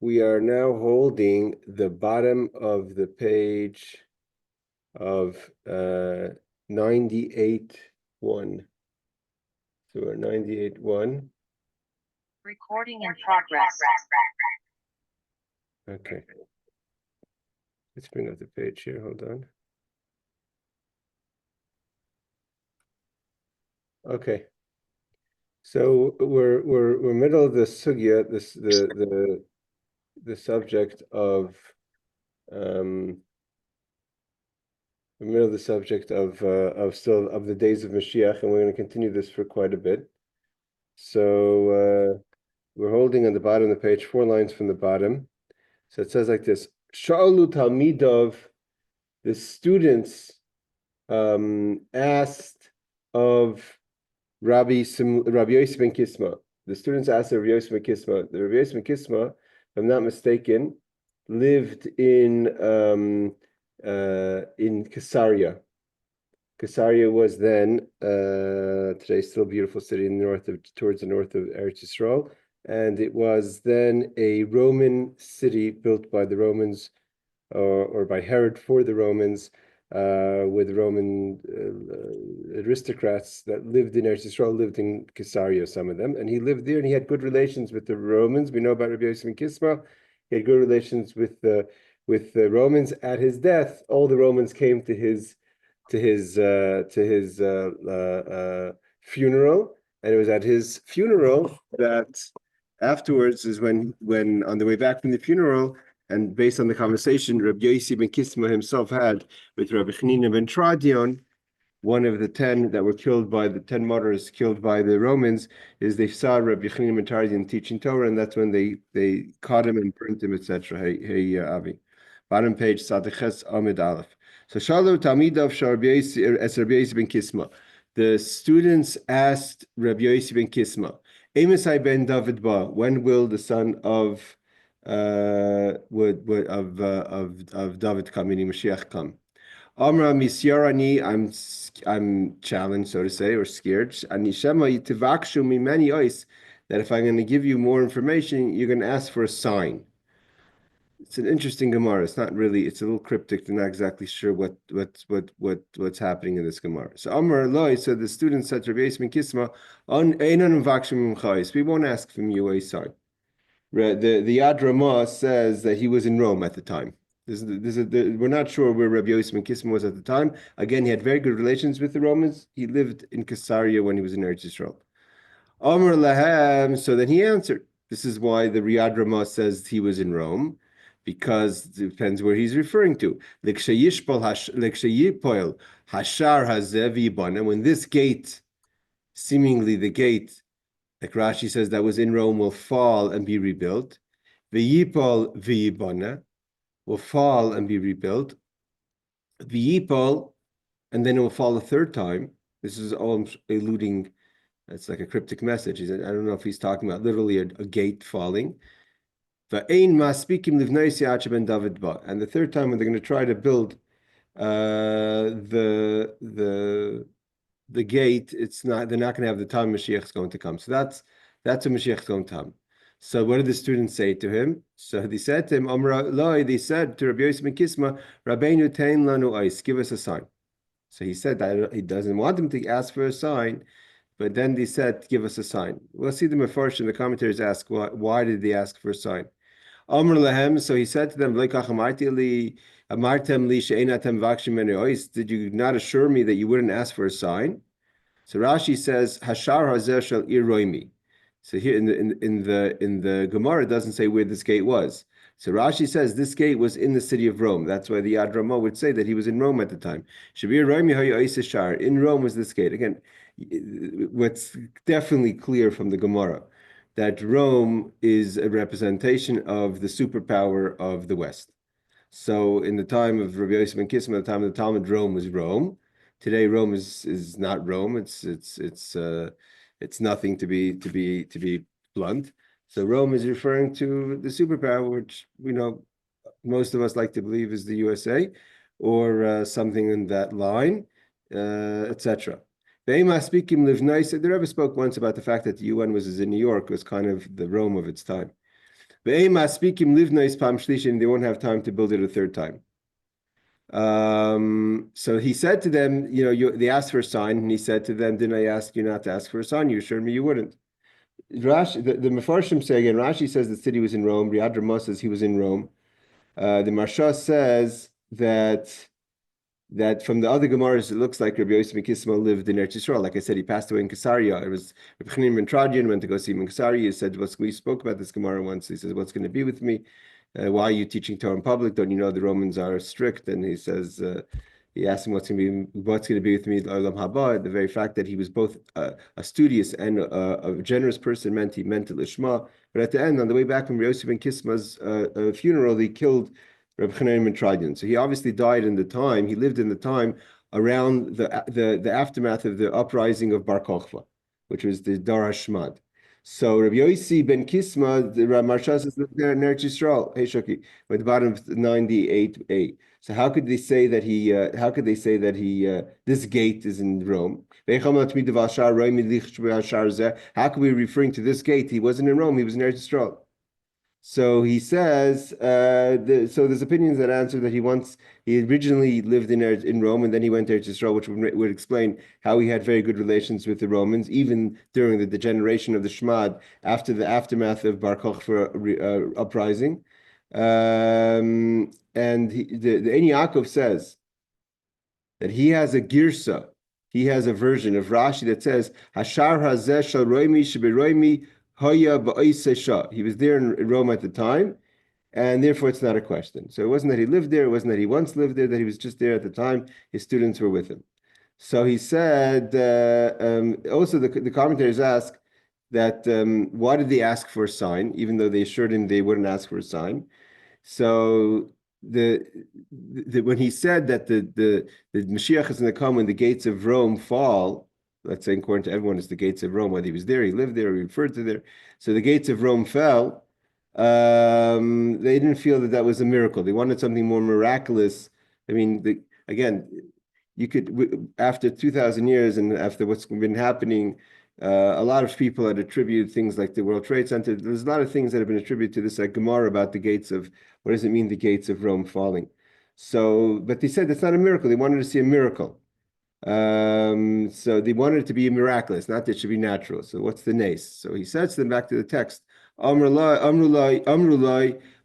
We are now holding the bottom of the page of 98.1. So we're 98.1. Recording in progress. Okay. Let's bring up the page here. Hold on. Okay. So we're middle of the sugya, the subject of still of the days of Moshiach, and we're going to continue this for quite a bit. So we're holding on the bottom of the page, 4 lines from the bottom. So it says like this: Sha'alu Talmidov, the students asked of Rabbi Yosef Ben Kisma. The students asked Rabbi Yosef Ben Kisma. The Rabbi Yosef Ben Kisma, if I'm not mistaken, lived in Caesarea. Caesarea was then today's still a beautiful city in the towards the north of Eretz Yisroel, and it was then a Roman city built by the Romans, or by Herod for the Romans, with Roman aristocrats that lived in Eretz Yisrael, lived in Caesarea, some of them, and he lived there, and he had good relations with the Romans. We know about Rabbi Yosef Ben Kisma. He had good relations with the Romans. At his death, all the Romans came to his funeral, and it was at his funeral that afterwards is when on the way back from the funeral, and based on the conversation Rabbi Yossi Ben Kisma himself had with Rabbi Chanina ben Tradion, one of the 10 that were killed by the 10 martyrs killed by the Romans, is they saw Rabbi Chanina ben Tradion teaching Torah, and that's when they caught him and burnt him, etc. Hey, Avi. Bottom page, Sadeches Amid Aleph. So Shalu Talmidav Rabbi Yossi Ben Kisma. The students asked Rabbi Yossi Ben Kisma, Emisai ben David Ba, when will the son of David come, meaning Moshiach come? Amra misyarani, I'm challenged, so to say, or scared. Anishema yitivakshu mimeni ois, that if I'm going to give you more information, you're going to ask for a sign. It's an interesting Gemorah. It's not really. It's a little cryptic. They're not exactly sure what's happening in this Gemorah. So Amar Loi. So the student said to Rabbi Yosef Ben Kisma, we won't ask from you a sign. The Yad Ramah says that he was in Rome at the time. We're not sure where Rabbi Yosef Ben Kisma was at the time. Again, he had very good relations with the Romans. He lived in Caesarea when he was in Eretz Yisroel. Amar Lahem. So then he answered. This is why the Yad Ramah says he was in Rome, because it depends where he's referring to. When this gate, seemingly the gate, like Rashi says, that was in Rome, will fall and be rebuilt. V'yipol v'yibana, will fall and be rebuilt. V'yipol, and then it will fall a third time. This is all alluding, it's like a cryptic message. I don't know if he's talking about literally a gate falling. And the third time when they're going to try to build the gate, they're not going to have the time Mashiach is going to come. So that's when Mashiach is going to come. So what did the students say to him? So they said to him, they said to Rabbi Yosef Ben Kisma, Rabbeinu tein lanu ais, give us a sign. So he said that he doesn't want them to ask for a sign, but then they said, give us a sign. We'll see the Mefarshim, the commentators ask, why did they ask for a sign? Amr Lahem, so he said to them, did you not assure me that you wouldn't ask for a sign? So Rashi says, Hashar Hazer shall iroimi. So here in the Gemorah, it doesn't say where this gate was. So Rashi says this gate was in the city of Rome. That's why the Yad Ramah would say that he was in Rome at the time. In Rome was this gate. Again, what's definitely clear from the Gemorah, that Rome is a representation of the superpower of the West. So in the time of Rabbi Yosef Ben Kisma, at the time of the Talmud, Rome was Rome. Today, Rome is not Rome. It's nothing, to be blunt. So Rome is referring to the superpower, which most of us like to believe is the USA, or something in that line, etc. The Rebbe spoke once about the fact that the UN was in New York, was kind of the Rome of its time. Speaking livnois pam shlishin, they won't have time to build it a third time. So he said to them, they asked for a sign, and he said to them, didn't I ask you not to ask for a sign? You assured me you wouldn't. Rashi, the Mefarshim say again, Rashi says the city was in Rome, Riyad Ramah says he was in Rome. The Marsha says that from the other Gemorahs, it looks like Rabbi Yosef Ben Kisma lived in Eretz Yisroel. Like I said, he passed away in Caesarea. It was Rabbi Chanan ben Tradian went to go see him in Caesarea. He said, we spoke about this Gemorah once. He says, what's going to be with me? Why are you teaching Torah in public? Don't you know the Romans are strict? And he says, he asked him what's going to be with me, Olam Haba. The very fact that he was both a studious and a generous person meant it lishma. But at the end, on the way back from Rabbi Yosef Ben Kisma's funeral, he killed Rabbi Chanan ben Tradian. So he obviously died in the time, he lived in the time around the aftermath of the uprising of Bar Kokhba, which was the Dar HaShmad. So Rabbi Yossi Ben Kisma, the Marsha says, lived there in Eretz Yisroel. Hey Shoki, at the bottom of 98a. So how could they say that this gate is in Rome? How could we be referring to this gate? He wasn't in Rome, he was in Eretz Yisroel. So he says, so there's opinions that answer that he originally lived in Rome, and then he went to Eretz Yisroel, which would explain how he had very good relations with the Romans, even during the degeneration of the Shmad after the aftermath of Bar Kokhba uprising. And the Ein Yaakov says that he has a girsa, he has a version of Rashi that says, Hashar hazeh shel roimi sheberoimi. He was there in Rome at the time, and therefore it's not a question. So it wasn't that he lived there, it wasn't that he once lived there, that he was just there at the time. His students were with him. So he said, also the commentators ask that why did they ask for a sign, even though they assured him they wouldn't ask for a sign? So when he said that the Moshiach is going to come when the gates of Rome fall, let's say according to everyone, it's the gates of Rome. Whether he was there, he lived there, he referred to there. So the gates of Rome fell. They didn't feel that was a miracle. They wanted something more miraculous. I mean, you could, after 2,000 years and after what's been happening, a lot of people had attributed things like the World Trade Center. There's a lot of things that have been attributed to this Gemorah about the gates of, what does it mean, the gates of Rome falling? So, but they said that's not a miracle. They wanted to see a miracle. So they wanted it to be miraculous, not that it should be natural. So what's the nace? So he says to them, back to the text, Amrulai,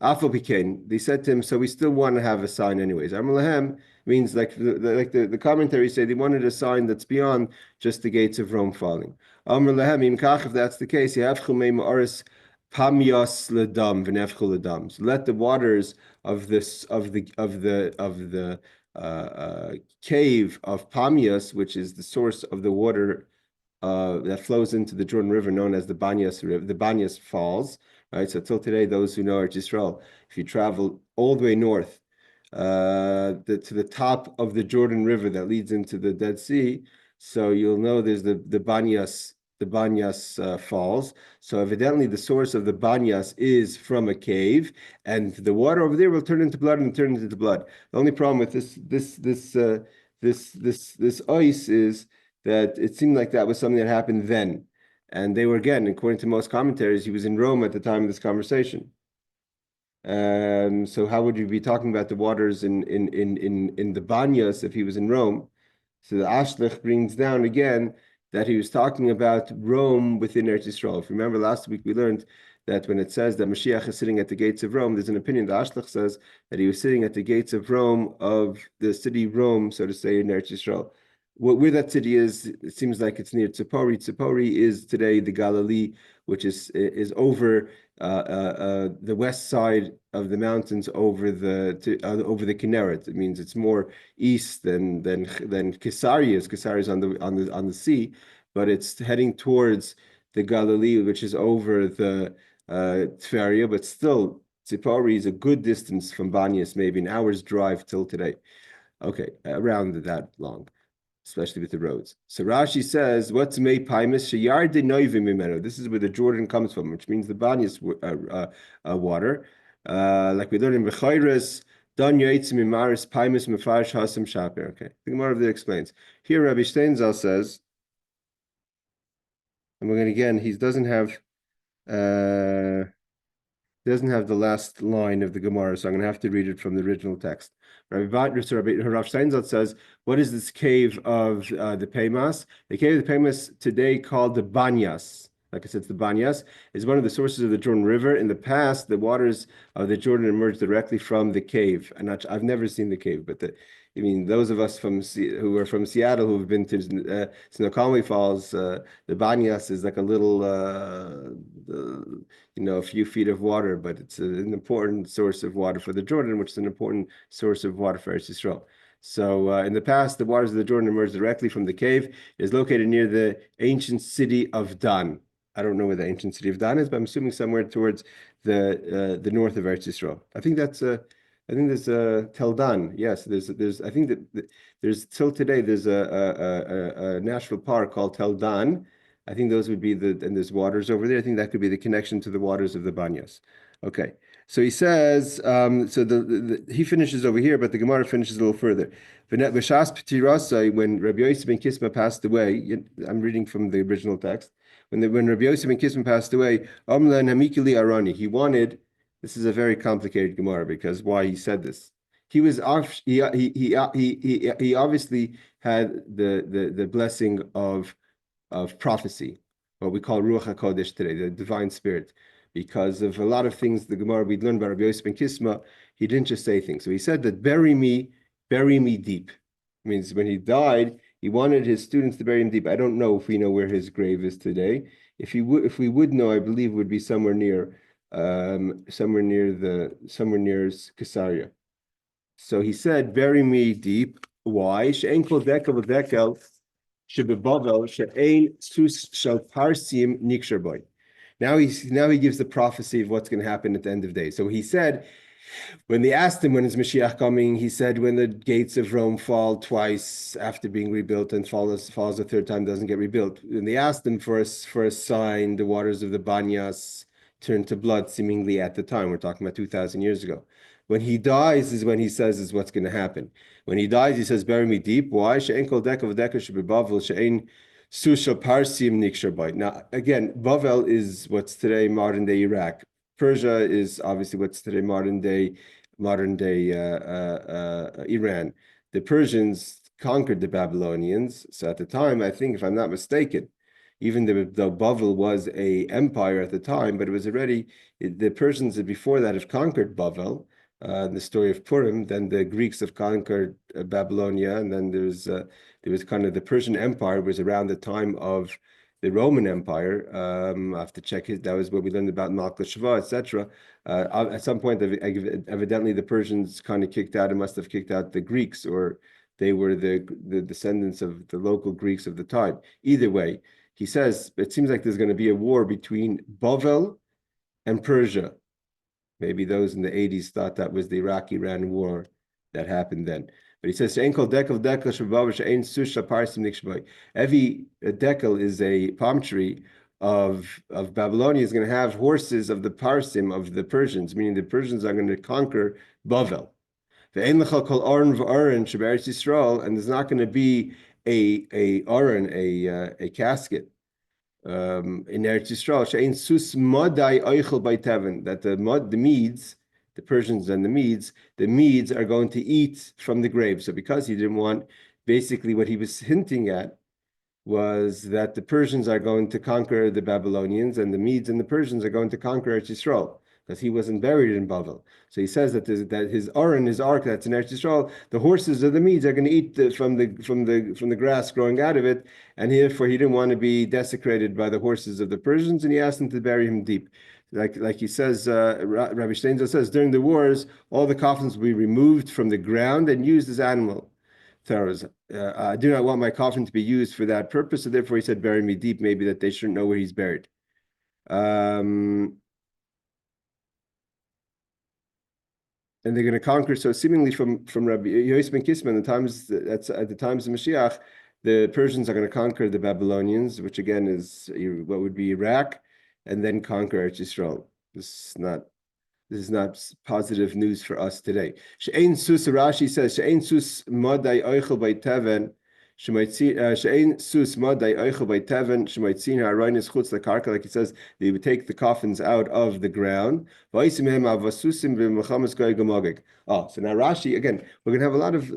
Afal Pikain. They said to him, so we still want to have a sign anyways. Amrulahem means like the commentaries say they wanted a sign that's beyond just the gates of Rome falling. Amrulahem, if that's the case, you have Chumei Ma'aris Pamyas Ledam, V'nefchul Ledam. So let the waters of the cave of Pamias, which is the source of the water that flows into the Jordan River, known as the Banyas River, the Banyas Falls. Right. So till today, those who know Eretz Yisrael, if you travel all the way north to the top of the Jordan River that leads into the Dead Sea, so you'll know there's the Banyas. The Banyas falls. So evidently the source of the Banyas is from a cave, and the water over there will turn into blood and turn into blood. The only problem with this ice is that it seemed like that was something that happened then. And they were, again, according to most commentaries, he was in Rome at the time of this conversation. So how would you be talking about the waters in the Banyas if he was in Rome? So the Ashlich brings down again that he was talking about Rome within Eretz Yisroel. If you remember last week, we learned that when it says that Moshiach is sitting at the gates of Rome, there's an opinion, the Ashlich says that he was sitting at the gates of Rome, of the city Rome, so to say, in Eretz Yisroel. Where that city is, it seems like it's near Tzipori. Tzipori is today the Galilee, which is over the west side of the mountains over the Kinneret. It means it's more east than Caesarea is. Caesarea is on the sea, but it's heading towards the Galilee, which is over the Tveria. But still, Tzipori is a good distance from Banyas, maybe an hour's drive till today. Okay, around that long, especially with the roads. So Rashi says, what's mei paimis sheyar de noivim mimeno? This is where the Jordan comes from, which means the Banyas water. Like we learned in Bechayres, don yoitzim mimaris paimis mefarish hasam shaper. Okay, the Gemorah of that explains. Here Rabbi Steinzal says, and we're going to, again, he doesn't have, doesn't have the last line of the Gemorah, so I'm going to have to read it from the original text. Rav Steinzot says, what is this cave of the Peimas? The cave of the Peimas today called the Banyas. Like I said, it's the Banyas, is one of the sources of the Jordan River. In the past, the waters of the Jordan emerged directly from the cave. And I've never seen the cave, but those of us who are from Seattle who have been to Snoqualmie Falls, the Banyas is like a little, a few feet of water, but it's an important source of water for the Jordan, which is an important source of water for Eretz Yisroel. So in the past, the waters of the Jordan emerged directly from the cave. It is located near the ancient city of Dan. I don't know where the ancient city of Dan is, but I'm assuming somewhere towards the north of Eretz Yisroel. I think there's Tel Dan. Yes, there's. I think that there's till today. There's a national park called Tel Dan. I think those would be and there's waters over there. I think that could be the connection to the waters of the Banyas. Okay, so he says. He finishes over here, but the Gemara finishes a little further. When Rabbi Yosef Ben Kisma passed away, I'm reading from the original text. When Rabbi Yosef Ben Kisma passed away, he wanted. This is a very complicated Gemara because why he said this. He obviously had the blessing of prophecy, what we call Ruach HaKodesh today, the divine spirit, because of a lot of things the Gemara we'd learned about Rabbi Yosef Ben Kisma. He didn't just say things. So he said that bury me deep. It means when he died, he wanted his students to bury him deep. I don't know if we know where his grave is today. If we would know, I believe it would be somewhere near Caesarea. So he said, bury me deep. Why? She'ein kol dekel v'dekel shebebavel she'ein sus shel parsim nikshar boy. Now he gives the prophecy of what's going to happen at the end of days. So he said, when they asked him when is Moshiach coming, he said when the gates of Rome fall twice after being rebuilt and falls a third time, doesn't get rebuilt. When they asked him for a sign, the waters of the Banyas turned to blood, seemingly at the time. We're talking about 2,000 years ago. When he dies is when he says is what's going to happen. When he dies, he says, bury me deep. Why? She'ein kol deka v'deka shebebavel she'ein susha parsim nikshar bayit. Now, again, Bavel is what's today modern day Iraq. Persia is obviously what's today modern day Iran. The Persians conquered the Babylonians. So at the time, I think, if I'm not mistaken, even though Bavel was an empire at the time, but it was already, the Persians before that have conquered Bavel, the story of Purim, then the Greeks have conquered Babylonia, and then there was kind of the Persian Empire was around the time of the Roman Empire. I have to check that was what we learned about Malchus Shva, etc. At some point, evidently the Persians kind of kicked out, and must have kicked out the Greeks, or they were the descendants of the local Greeks of the time. Either way, he says, it seems like there's going to be a war between Bavel and Persia. Maybe those in the 80s thought that was the Iraq-Iran war that happened then. But he says, every dekel is a palm tree of Babylonia is going to have horses of the Parsim, of the Persians, meaning the Persians are going to conquer Bavel. And there's not going to be a casket in Eretz Yisroel. That the Medes, the Persians and the Medes are going to eat from the grave. So because he didn't want, basically what he was hinting at was that the Persians are going to conquer the Babylonians, and the Medes and the Persians are going to conquer Eretz Yisroel, because he wasn't buried in Bavel. So he says that his Aron, his ark that's in Eretz Yisroel, the horses of the Medes are going to eat from the grass growing out of it, and therefore he didn't want to be desecrated by the horses of the Persians, and he asked them to bury him deep. Like he says, Rabbi Steinzot says, during the wars, all the coffins will be removed from the ground and used as animal towers. I do not want my coffin to be used for that purpose, so therefore he said, bury me deep, maybe that they shouldn't know where he's buried. And they're going to conquer. So seemingly from Rabbi Yosef Ben Kisma, at the times of Moshiach, the Persians are going to conquer the Babylonians, which again is what would be Iraq, and then conquer Eretz Yisroel. This is not positive news for us today. She'ein sus, Rashi says, she'ein sus madai oichel by teven She'ein sus madai oichel by teven shemaitzin ha'araynis chutz lekarka, like he says, they would take the coffins out of the ground. V'aisim hem avasusim v'mechamas goy gemogig. Oh, so now Rashi, again, we're going to have a lot of,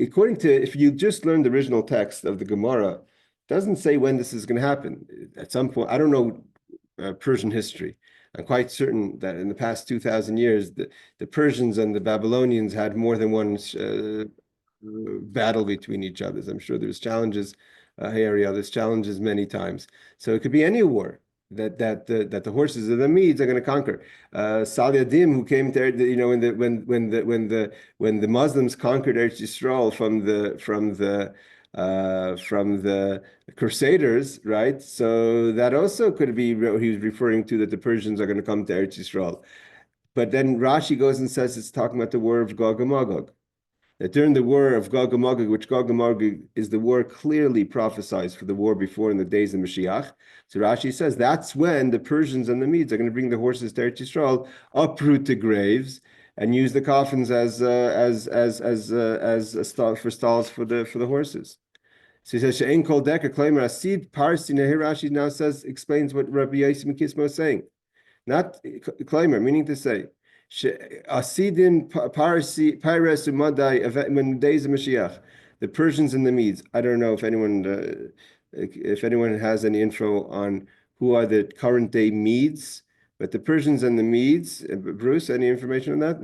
according to, if you just learn the original text of the Gemorah, it doesn't say when this is going to happen. At some point, I don't know Persian history. I'm quite certain that in the past 2,000 years, the Persians and the Babylonians had more than one battle between each other. I'm sure there's challenges, there's challenges many times. So it could be any war that the horses of the Medes are going to conquer. Salyadim, who came there, when the Muslims conquered Eretz Yisroel from the Crusaders, right? So that also could be what he was referring to, that the Persians are going to come to Eretz Yisroel. But then Rashi goes and says it's talking about the war of Gog and Magog. That during the war of Gog and Magog, which Gog and Magog is the war clearly prophesied for the war before in the days of Moshiach. So Rashi says that's when the Persians and the Medes are going to bring the horses to Eretz Yisrael, uproot the graves, and use the coffins as a stall for stalls for the horses. So he says She'ein kol deker claimer asid parsi. Now here Rashi now explains what Rabbi Yosef Ben Kisma is saying, not claimer, meaning to say. Asidin Parsi Pyres Umadai when the days of Mashiach, the Persians and the Medes. I don't know if anyone has any info on who are the current day Medes, but the Persians and the Medes. Bruce, any information on that?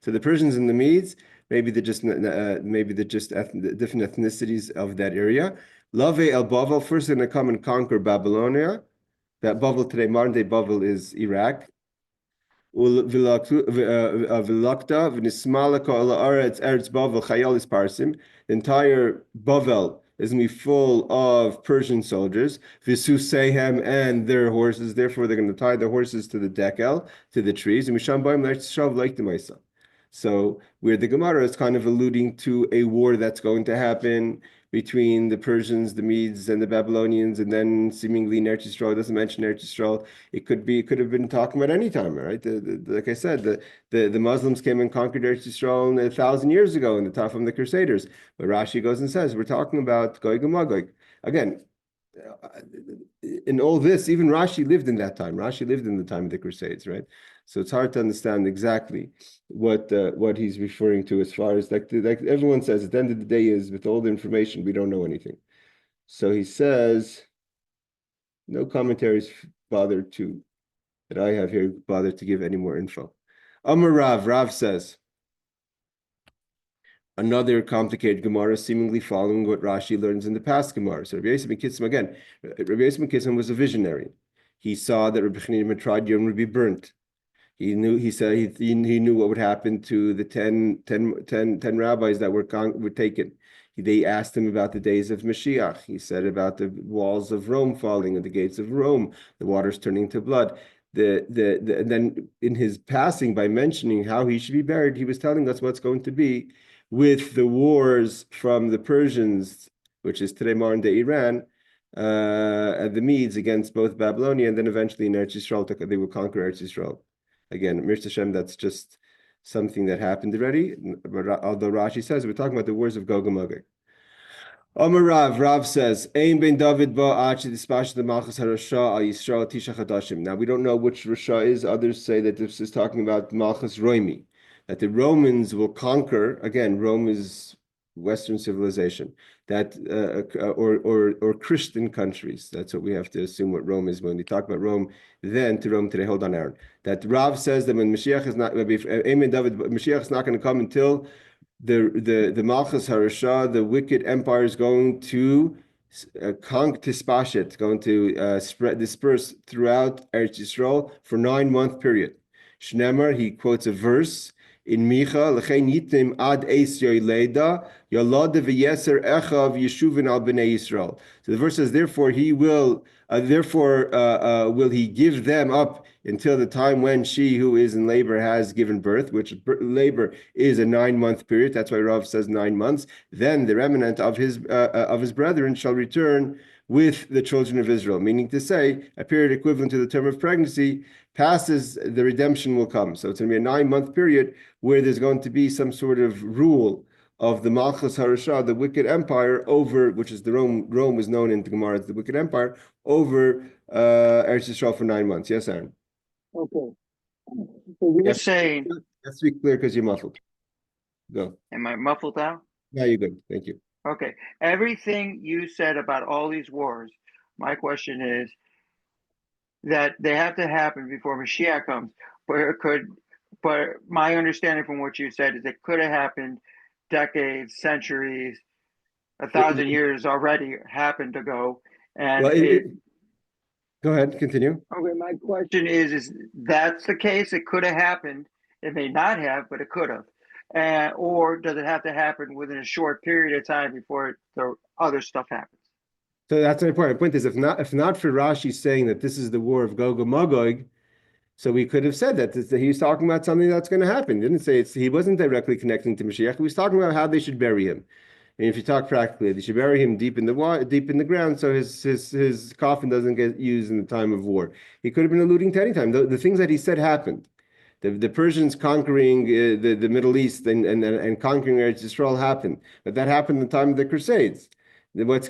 So the Persians and the Medes, maybe they're just different ethnicities of that area. Lave el Bavel, first they're going to come and conquer Babylonia. That Bavel today, modern day Bavel, is Iraq. The entire Bavel is going to be full of Persian soldiers, Visusehem and their horses. Therefore, they're going to tie their horses to the dekel, to the trees. And so, where the Gemara is kind of alluding to a war that's going to happen between the Persians, the Medes, and the Babylonians, and then seemingly in Eretz Yisroel. It doesn't mention Eretz Yisroel. It could have been talking about any time, right? Like I said, the Muslims came and conquered Eretz Yisroel 1,000 years ago in the time from the Crusaders. But Rashi goes and says, we're talking about Gog and Magog. Again, in all this, even Rashi lived in that time. Rashi lived in the time of the Crusades, right? So it's hard to understand exactly what he's referring to, as far as like everyone says, at the end of the day is, with all the information, we don't know anything. So he says, no commentaries that I have here bothered to give any more info. Amar Rav says, another complicated Gemara, seemingly following what Rashi learns in the past Gemara. So Rabbi Yosef Ben Kisma, again, Rabbi Yosef Ben Kisma was a visionary. He saw that Rabbi Chanina Matrad Yom would be burnt. He knew what would happen to the 10 rabbis that were taken. They asked him about the days of Mashiach. He said about the walls of Rome falling and the gates of Rome, the waters turning to blood. And then in his passing, by mentioning how he should be buried, he was telling us what's going to be with the wars from the Persians, which is today modern day Iran, and the Medes against both Babylonia, and then eventually in Eretz Yisrael, they will conquer Eretz Yisrael. Again, Mir Hashem, that's just something that happened already. But although Rashi says we're talking about the wars of Gog and Magog. Amar Rav says, Ein ben David ba the malchus harasha al Yisrael tisha chadashim. Now we don't know which Rasha is. Others say that this is talking about Malchus Roimi, that the Romans will conquer. Again, Rome is Western civilization, that or Christian countries. That's what we have to assume what Rome is when we talk about Rome. Then to Rome today. Hold on, Aaron. That Rav says that when Mashiach is not, Mashiach is not going to come until the Malchus Harasha, the wicked empire, is going to going to disperse throughout Eretz Yisrael for 9-month period. Shnemer, he quotes a verse in Micha, L'chein yitim ad eis yoyleda, yolada v'yeser echav yeshuvin al b'nei Yisrael. So the verse says, therefore will he give them up until the time when she who is in labor has given birth, which labor is a 9-month period. That's why Rav says 9 months. Then the remnant of his brethren shall return with the children of Israel, meaning to say a period equivalent to the term of pregnancy passes, the redemption will come. So it's going to be a 9-month period where there's going to be some sort of rule of the Malchus Harashah, the wicked empire, over, which is the Rome was known in the Gemorah as the wicked empire, over Eretz Yisroel for 9 months. Yes, Aaron? Okay. So You're saying, Let's be clear because you're muffled. Go. am I muffled now? Now you're good. Thank you. Okay. Everything you said about all these wars, my question is that they have to happen before Mashiach comes. But my understanding from what you said is it could have happened decades, centuries, 1,000 years already happened ago. And Well, go ahead, continue. Okay, my question. question is that's the case? It could have happened. It may not have, but it could have. Or does it have to happen within a short period of time before the other stuff happens? So that's my point. My point is, if not for Rashi saying that this is the war of Gog and Magog, so we could have said that he was talking about something that's going to happen. He didn't say he wasn't directly connecting to Mashiach. He was talking about how they should bury him. And if you talk practically, they should bury him deep in the ground, so his coffin doesn't get used in the time of war. He could have been alluding to any time. The things that he said happened. The Persians conquering the Middle East and conquering Eretz Yisrael happened, but that happened in the time of the Crusades. What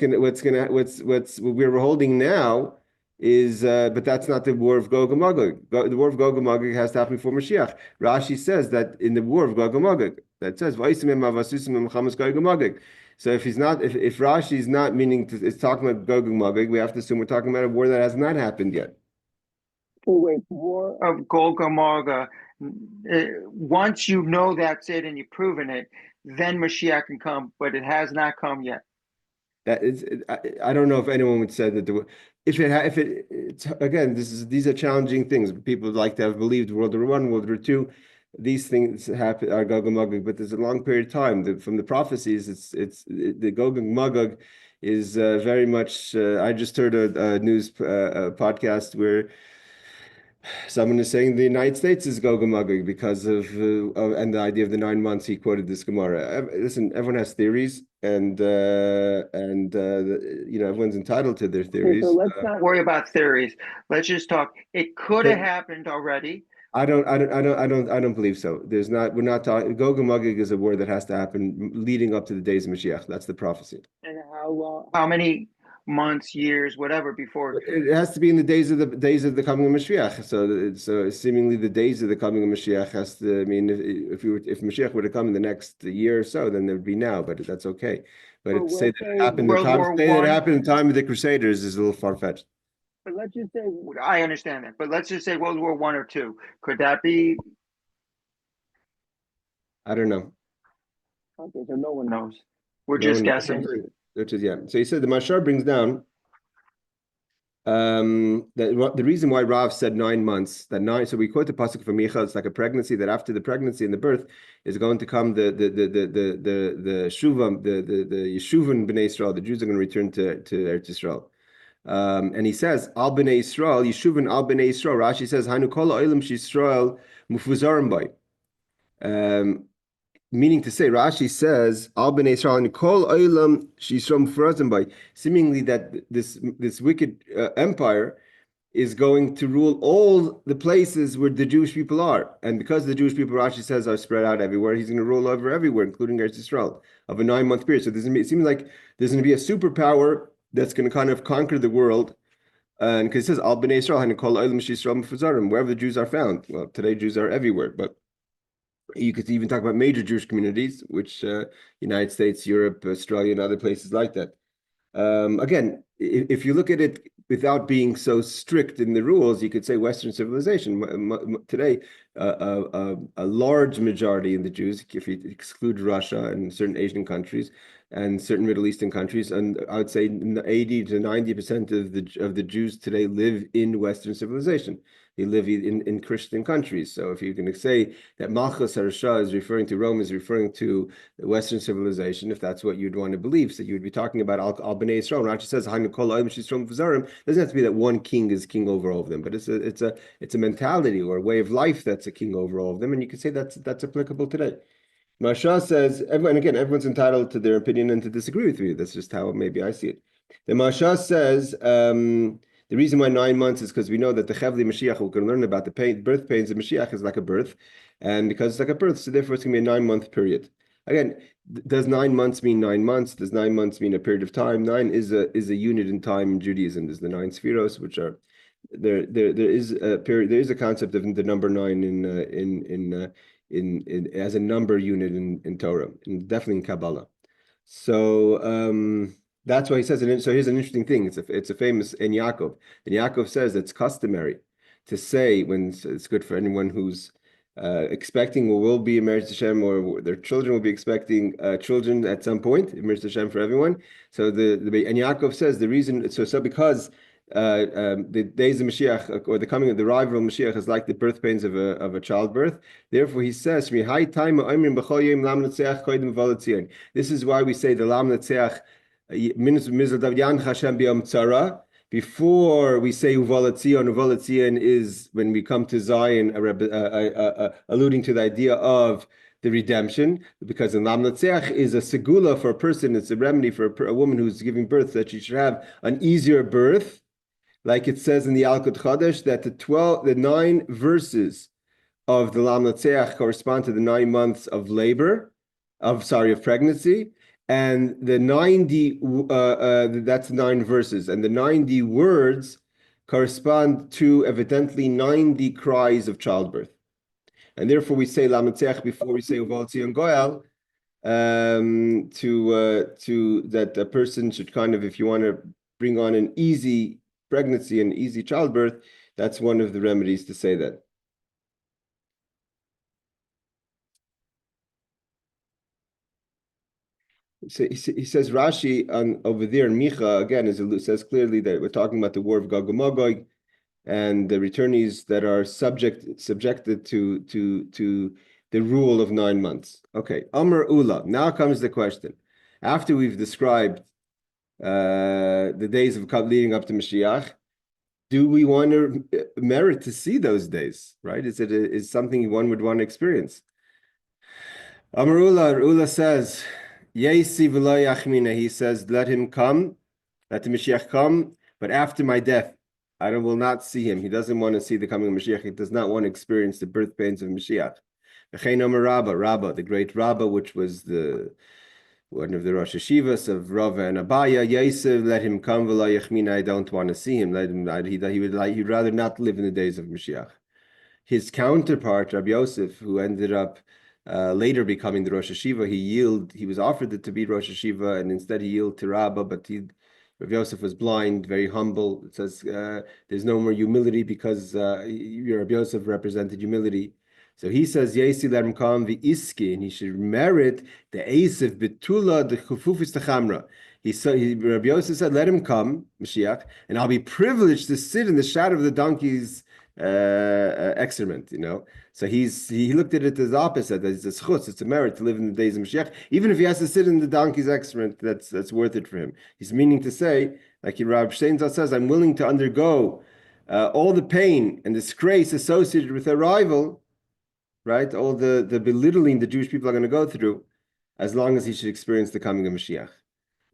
we're holding now is, but that's not the war of Gog and Magog. The war of Gog and Magog has to happen before Mashiach. Rashi says that in the war of Gog and Magog, that says Gog and Magog. So if Rashi is not meaning to, it's talking about Gog and Magog, we have to assume we're talking about a war that has not happened yet. Wait, war Of Gog and Magog. Once you know that's it and you've proven it, then Mashiach can come, but it has not come yet. That is, I don't know if anyone would say that again, these are challenging things. People like to have believed World War I, World War II. These things happen are Gog and Magog, but there's a long period of time from the prophecies. It's the Gog and Magog is very much. I just heard a news podcast where someone is saying the United States is Gog and Magog because of and the idea of the 9 months. He quoted this Gemorah. Listen, everyone has theories, and everyone's entitled to their theories. so let's not Worry about theories. Let's just talk. It could have happened already. I don't believe so. We're not talking. Gog and Magog is a war that has to happen leading up to the days of Mashiach. That's the prophecy. and how long How many months, years, whatever before? It has to be in the days of the coming of Mashiach. So seemingly the days of the coming of Mashiach has to. I mean, if Mashiach were to come in the next year or so, then it would be now. But that's okay. But Well, to say that it happened World War in the time of the Crusaders is a little far fetched. but let's just say I understand that, but let's just say World War I or II. Could that be? I don't know. okay, so no one knows. Knows. We're just No one- guessing. Which is, yeah. So he said the Mashar brings down that the reason why Rav said 9 months, so we quote the pasuk from Micha, it's like a pregnancy, that after the pregnancy and the birth is going to come the Shuvam, the Yeshuvim Bnei Yisrael, the Jews are going to return to Eretz Yisrael. And he says, Al Bnei Yisrael, Yeshuvin Al Bnei Yisrael. Rashi says, Hanu kol ha'olam she'Yisrael mufuzarim bay. Meaning to say, Rashi says, Al Bnei Yisrael and kol ha'olam she'Yisrael mufuzarim bay. Seemingly that this wicked empire is going to rule all the places where the Jewish people are. And because the Jewish people, Rashi says, are spread out everywhere, he's going to rule over everywhere, including Eretz Yisrael, of a 9-month period. So it seems like there's going to be a superpower that's going to kind of conquer the world. And because it says, Al Bnei Yisrael, and call wherever the Jews are found. Well, today Jews are everywhere, but you could even talk about major Jewish communities, which United States, Europe, Australia, and other places like that. Again, if you look at it without being so strict in the rules, you could say Western civilization. Today, a large majority in the Jews, if you exclude Russia and certain Asian countries and certain Middle Eastern countries, and I would say 80 to 90% of the Jews today live in Western civilization. They live in Christian countries. So if you're going to say that Malchus Harashah is referring to Rome, is referring to Western civilization, if that's what you'd want to believe, so you would be talking about Al Bnei Yisrael. Rashi says, it doesn't have to be that one king is king over all of them, but it's a mentality or a way of life that's a king over all of them, and you could say that's applicable today. Marsha says, everyone's entitled to their opinion and to disagree with you. That's just how maybe I see it. The Marsha says, the reason why 9 months is because we know that the Chevli Mashiach, we're going to learn about the birth pains of Mashiach is like a birth. And because it's like a birth, so therefore it's going to be a 9-month period. again, does 9 months mean 9 months? Does 9 months mean a period of time? 9 is a unit in time in Judaism. There's the 9 spheros, which are there is a period. There is a concept of the number 9 in as a number unit in Torah, and definitely in Kabbalah. So that's why he says it. So here's an interesting thing. It's a famous in Yaakov. And Yaakov says it's customary to say, when it's good for anyone who's expecting or will be a Eretz Hashem, or their children will be expecting children at some point, Eretz Hashem for everyone. So and Yaakov says the reason, so because the days of Mashiach, or the coming of the arrival of Mashiach, is like the birth pains of a childbirth. Therefore, he says, "This is why we say the Lam Netzeach before we say Uvalatzion. Uvalatzion is when we come to Zion, alluding to the idea of the redemption, because the Lam Netzeach is a segula for a person. It's a remedy for a woman who's giving birth, that she should have an easier birth. Like it says in the Alkut Chodesh, that the 9 verses of the Lam Netzeach correspond to the 9 months of of pregnancy, and the 90 that's 9 verses, and the 90 words correspond to evidently 90 cries of childbirth, and therefore we say Lam Netzeach before we say Uval Tzion Goel, to that a person should kind of, if you want to bring on an easy pregnancy and easy childbirth, that's one of the remedies to say that. So he says Rashi over there in Micha again says clearly that we're talking about the war of Gog and Magog and the returnees that are subjected to the rule of 9 months. Okay, Amar Ulah. Now comes the question. After we've described the days of leading up to Mashiach, do we want to merit to see those days? Right? Is something one would want to experience? Amar Ulah says, Yesi v'lo yachmina. He says, let him come, let the Mashiach come, but after my death, I will not see him. He doesn't want to see the coming of Mashiach. He does not want to experience the birth pains of Mashiach. V'chein Amar Rabah, the great Rabah, which was one of the Rosh Hashivas of Rabah and Rabbi Yosef, let him come, v'lo yachmina. I don't want to see him. He'd rather not live in the days of Mashiach. His counterpart, Rabbi Yosef, who ended up later becoming the Rosh Hashiva, he was offered to be Rosh Hashiva, and instead he yielded to Rabbah, but Rav Yosef was blind, very humble. It says there's no more humility because Rav Yosef represented humility. So he says, Yesi let him come the iski, and he should merit the Asif betula the chufufis techamra. Rabbi Yosef said, let him come, Mashiach, and I'll be privileged to sit in the shadow of the donkey's excrement, So he looked at it as opposite. It's a schutz, it's a merit to live in the days of Mashiach. Even if he has to sit in the donkey's excrement, that's worth it for him. He's meaning to say, like Rabbi Steinzal says, I'm willing to undergo all the pain and disgrace associated with arrival, right? All the belittling the Jewish people are going to go through, as long as he should experience the coming of Mashiach.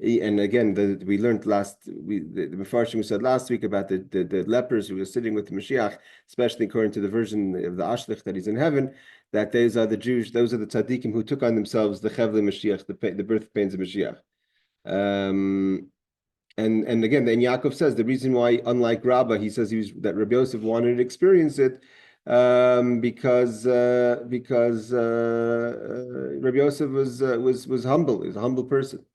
And again, we learned the Mefarshim who said last week about the lepers who were sitting with the Mashiach, especially according to the version of the Ashlich that he's in heaven, that those are the tzaddikim who took on themselves the Chevle Mashiach, the birth pains of Mashiach. And again, then Yaakov says the reason why, unlike Rabbah, he says that Rabbi Yosef wanted to experience it because Rabbi Yosef was humble. He was a humble person.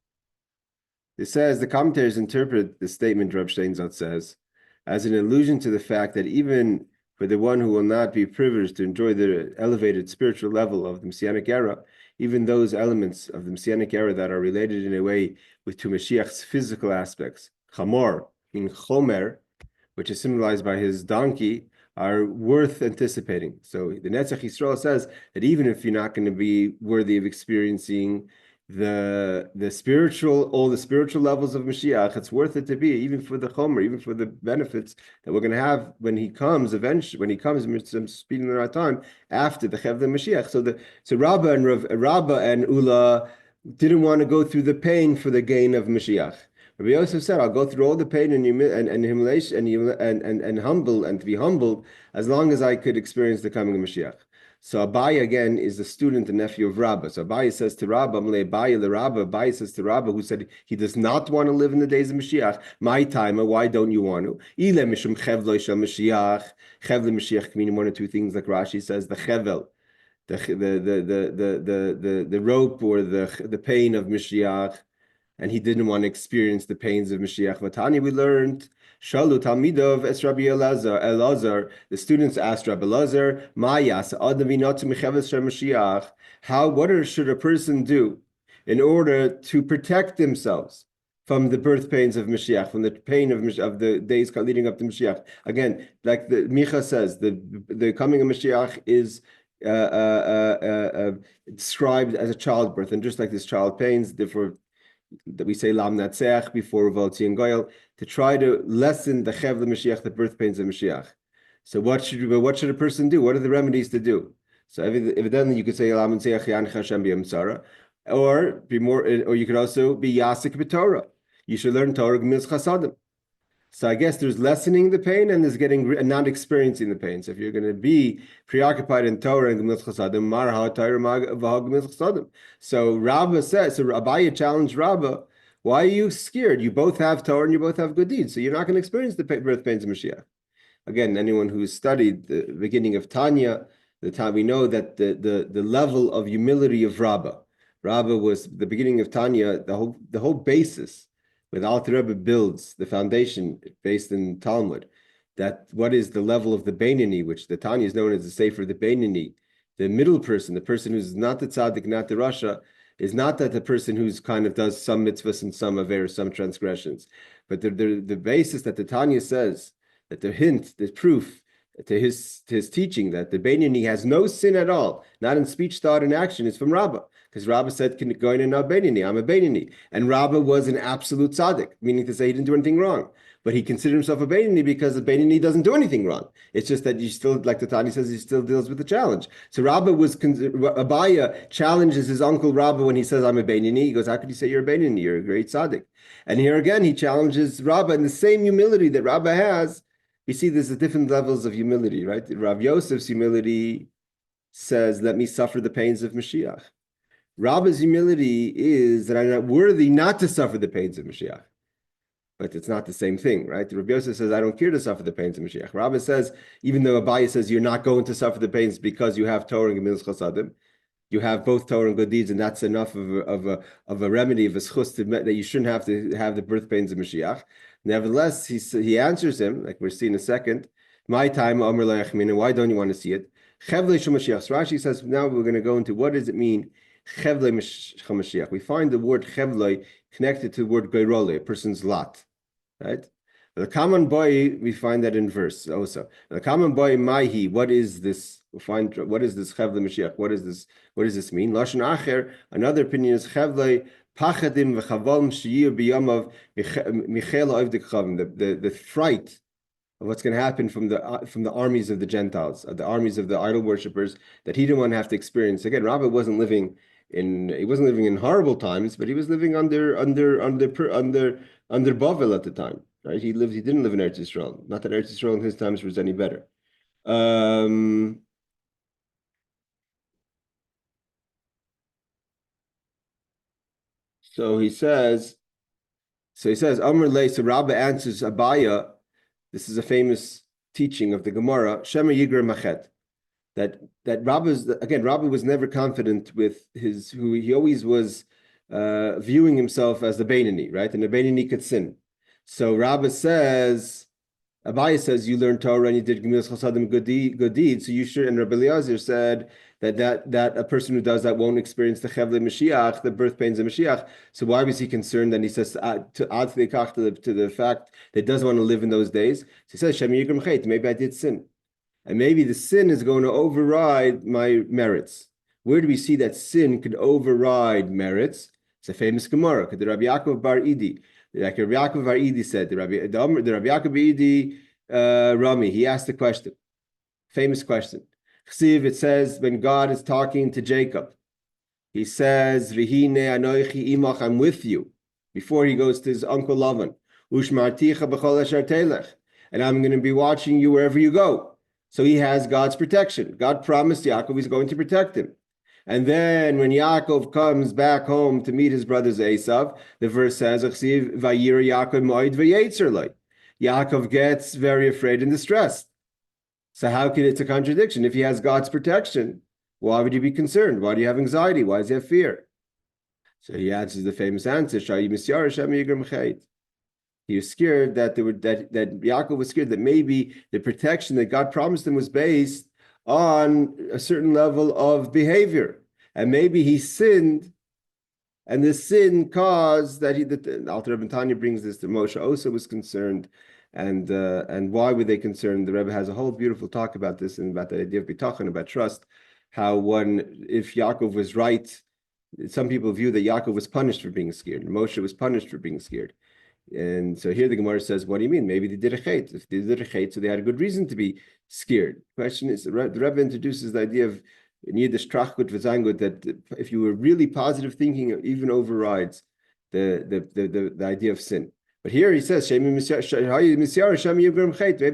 It says the commentators interpret the statement Rav Steinzat says as an allusion to the fact that even for the one who will not be privileged to enjoy the elevated spiritual level of the Messianic era, even those elements of the Messianic era that are related in a way to Mashiach's physical aspects, chamor, in chomer, which is symbolized by his donkey, are worth anticipating. So the Netzach Yisrael says that even if you're not going to be worthy of experiencing all the spiritual levels of Mashiach, it's worth it to be, even for the chomer, even for the benefits that we're going to have when he comes eventually, when he comes speeding in the right time after the Chevle Mashiach. So Rabbah and Ulah didn't want to go through the pain for the gain of Mashiach. Rabbi Yosef said, "I'll go through all the pain and humiliation and humble and to be humbled as long as I could experience the coming of Mashiach." So Abaye again is the student and nephew of Rabah. So Abaye says to Rabah, Abaye says to Rabah, who said he does not want to live in the days of Mashiach, my time, why don't you want to? Ile mishum chevlo shel Mashiach. Chevle Mashiach can mean one or two things, like Rashi says, the chevel, the rope or the pain of Mashiach, and he didn't want to experience the pains of Mashiach. Vatani, we learned Shalu Talmidov es Rabbi Elazar. The students asked Rabbi Elazar, Mayas Adavinot Mecheves Mashiach. What should a person do in order to protect themselves from the birth pains of Mashiach, from the pain of the days leading up to Mashiach? Again, like the Micha says, the coming of Mashiach is described as a childbirth, and just like this child pains, therefore that we say Lam Natseach before Revolti and Goyal, to try to lessen the Chev Mashiach, the birth pains of Mashiach. So what should a person do? What are the remedies to do? So evidently you could say Lam Natseach Yan Hashem B'Yam Tzara, or you could also be Yasik b'Torah. You should learn Torah Gemilas Chasadim. So I guess there's lessening the pain and there's and not experiencing the pain. So if you're going to be preoccupied in Torah and Gemilas Chasadim, Marha Torah Gemilas Chasadim. So Rabba says, so Abaye challenged Rabba, why are you scared? You both have Torah and you both have good deeds, so you're not going to experience the birth pains of Mashiach. Again, anyone who's studied the beginning of Tanya, the time we know that the level of humility of Rabba was the beginning of Tanya, the whole basis. With Alter Rebbe builds the foundation based in Talmud, that what is the level of the Beinoni, which the Tanya is known as the Sefer the Beinoni, the middle person, the person who's not the tzaddik, not the rasha, is not that the person who's kind of does some mitzvahs and some aver, some transgressions, but the basis that the Tanya says, that the hint, the proof to his teaching that the Beinoni has no sin at all, not in speech, thought, and action, is from Rabbah. Because Rabbah said, "Go in and not Beinoni. I'm a Beinoni," and Rabbah was an absolute tzaddik, meaning to say he didn't do anything wrong, but he considered himself a Beinoni because the Beinoni doesn't do anything wrong. It's just that you still, like the Tani says, he still deals with the challenge. So Rabbah Abaye challenges his uncle Rabbah when he says, "I'm a Beinoni." He goes, "How could you say you're a Beinoni? You're a great tzaddik." And here again, he challenges Rabbah in the same humility that Rabbah has. You see, there's different levels of humility, right? Rav Yosef's humility says, "Let me suffer the pains of Mashiach." Rabbah's humility is that I'm not worthy not to suffer the pains of Mashiach. But it's not the same thing, right? Rabbi Yosef says, I don't care to suffer the pains of Mashiach. Rabbah says, even though Abaye says you're not going to suffer the pains because you have Torah and Gemilas Chasadim, you have both Torah and good deeds, and that's enough of a remedy, of a schus that you shouldn't have to have the birth pains of Mashiach. Nevertheless, he answers him, like we'll see in a second, my time, Amr la Yachmin, why don't you want to see it? Chevle Mashiach. So Rashi says, now we're going to go into what does it mean, Chevle Mashiach. We find the word Chevle connected to the word Geirole, a person's lot, right? The common boy, we find that in verse also. The common boy, Mahi, what is this? We'll find what is this Chevle Mashiach? What does this mean? Lashon Acher, another opinion is Chevle Pachadim v'chavalm sheyir b'yamav michel oivdik chavim, the fright of what's going to happen from the armies of the Gentiles, of the armies of the idol worshippers, that he didn't want to have to experience. Again, Rabbah wasn't living in horrible times, but he was living under Bavel at the time. Right? He didn't live in Eretz Yisroel. Not that Eretz Yisroel in his times was any better. So he says, Amr Lei, so Rabbah answers Abaye. This is a famous teaching of the Gemorah, Shema Yigra Machet. That Rabbah was never confident with who he always was viewing himself as the Beinoni, right? And the Beinoni could sin. So Rabbah says, Abaye says, you learned Torah and you did Gemilas Chasadim, good deeds, so you should. And Rabbi Eliezer said that a person who does that won't experience the Chevle Mashiach, the birth pains of Mashiach. So why was he concerned? And he says to add to the fact that he doesn't want to live in those days. So he says, Shem Yigram Chet, maybe I did sin, and maybe the sin is going to override my merits. Where do we see that sin could override merits? It's a famous Gemorah. The Rabbi Yaakov Bar Idi. Like Rabbi Yaakov Bar Idi said, the Rabbi Yaakov Bar Idi Rami, he asked the question, famous question. Chsiv, it says when God is talking to Jacob, he says, "V'hine anoichi imach," I'm with you, before he goes to his uncle Lavan. Ushmarticha b'chol asher telech, and I'm going to be watching you wherever you go. So he has God's protection. God promised Yaakov he's going to protect him. And then when Yaakov comes back home to meet his brothers Esav, the verse says, Yaakov gets very afraid and distressed. So how can it's a contradiction? If he has God's protection, why would he be concerned? Why do you have anxiety? Why does he have fear? So he answers the famous answer, he was scared that Yaakov was scared that maybe the protection that God promised him was based on a certain level of behavior. And maybe he sinned, and the sin caused that Alter Rebbe Tanya brings this to Moshe also was concerned. And why were they concerned? The Rebbe has a whole beautiful talk about this and about the idea of bitachon, about trust, how if Yaakov was right, some people view that Yaakov was punished for being scared. Moshe was punished for being scared. And so here the Gemara says, what do you mean? Maybe they did a chait. If they did a chait, so they had a good reason to be scared. The question is, the Rebbe introduces the idea of Yiddish trachgut v'zangut, that if you were really positive thinking, it even overrides the idea of sin. But here he says, maybe he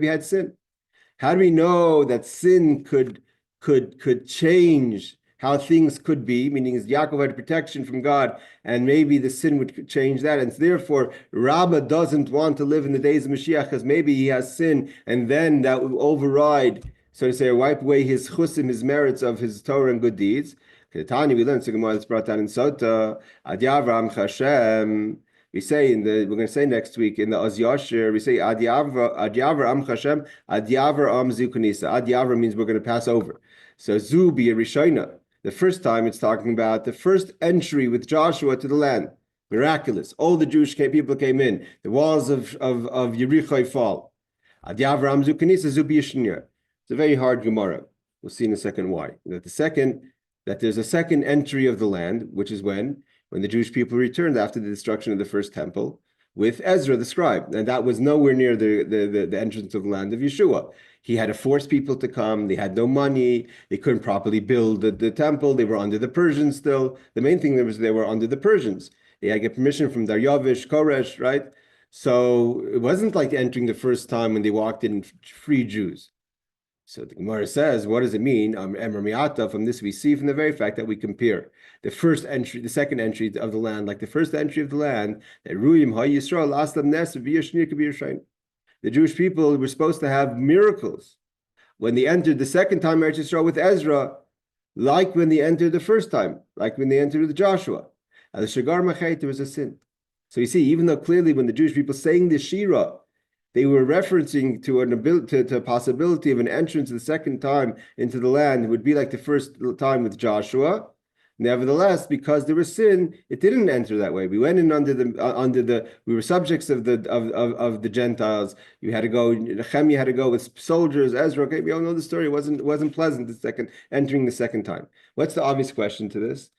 had sin. How do we know that sin could change how things could be? Meaning, Yaakov had protection from God, and maybe the sin would change that. And therefore, Rabah doesn't want to live in the days of Moshiach because maybe he has sin, and then that will override, so to say, or wipe away his chusim, his merits of his Torah and good deeds. Tanya, we learned, so Gemorah that's brought down in Sota, Ad Yavram Hashem. We say we're going to say next week in the Oz Yashir, we say Ad Yavra Am Hashem, Ad Yavra Am Zukunisa. Ad Yavra means we're going to pass over. So Zu be a Rishona. The first time it's talking about the first entry with Joshua to the land. Miraculous. All the Jewish people came in. The walls of Yericho fall. Ad Yavra Am Zukunisa, Zu be Yishnya. It's a very hard Gemorah. We'll see in a second why. That there's a second entry of the land, which is when the Jewish people returned after the destruction of the first temple with Ezra the scribe. And that was nowhere near the entrance of the land of Yeshua. He had to force people to come. They had no money. They couldn't properly build the temple. They were under the Persians still. The main thing was they were under the Persians. They had to get permission from Daryavish, Koresh, right? So it wasn't like entering the first time when they walked in free Jews. So the Gemara says, what does it mean? From this we see from the very fact that we compare the first entry, the second entry of the land, like the first entry of the land, that Ruyim Ha Yisrael Aslam Nes V'Yashnir. The Jewish people were supposed to have miracles when they entered the second time Eretz Yisroel with Ezra, like when they entered the first time, like when they entered with Joshua. At the Shagar Machet, there was a sin. So you see, even though clearly when the Jewish people sang the Shira, they were referencing to a possibility of an entrance the second time into the land. It would be like the first time with Joshua. Nevertheless, because there was sin, it didn't enter that way. We went in we were subjects of the Gentiles. You had to go. Nehemiah had to go with soldiers. Ezra. Okay, we all know the story. It wasn't pleasant entering the second time. What's the obvious question to this?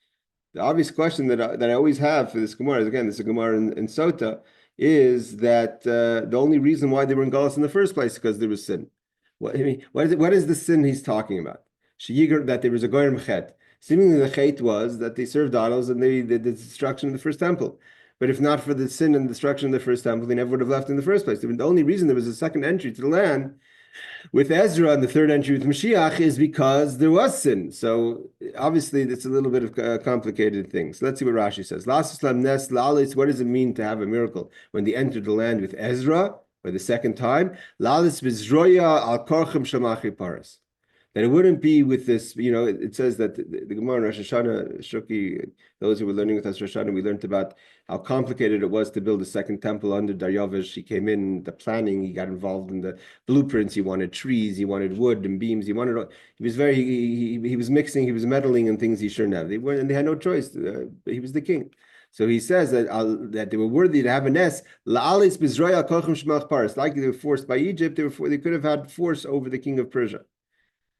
The obvious question that I always have for this Gemorah, again, this is a Gemorah in Sota, is that the only reason why they were in Galus in the first place is because there was sin. What is the sin he's talking about? That there was a goyim chet. Seemingly the chet was that they served idols and they did the destruction of the first temple. But if not for the sin and destruction of the first temple, they never would have left in the first place. The only reason there was a second entry to the land with Ezra and the third entry with Moshiach is because there was sin. So obviously it's a little bit of a complicated thing. So let's see what Rashi says. What does it mean to have a miracle when they entered the land with Ezra for the second time? That it wouldn't be with this, it says that the Gemorah in Rosh Hashanah, Shuki, those who were learning with us Rosh Hashanah, we learned about how complicated it was to build a second temple under Daryavish. He came in, the planning, he got involved in the blueprints, he wanted trees, he wanted wood and beams, he was mixing, he was meddling in things he shouldn't have. And they had no choice. He was the king. So he says that they were worthy to have a nest. Like they were forced by Egypt, they could have had force over the king of Persia.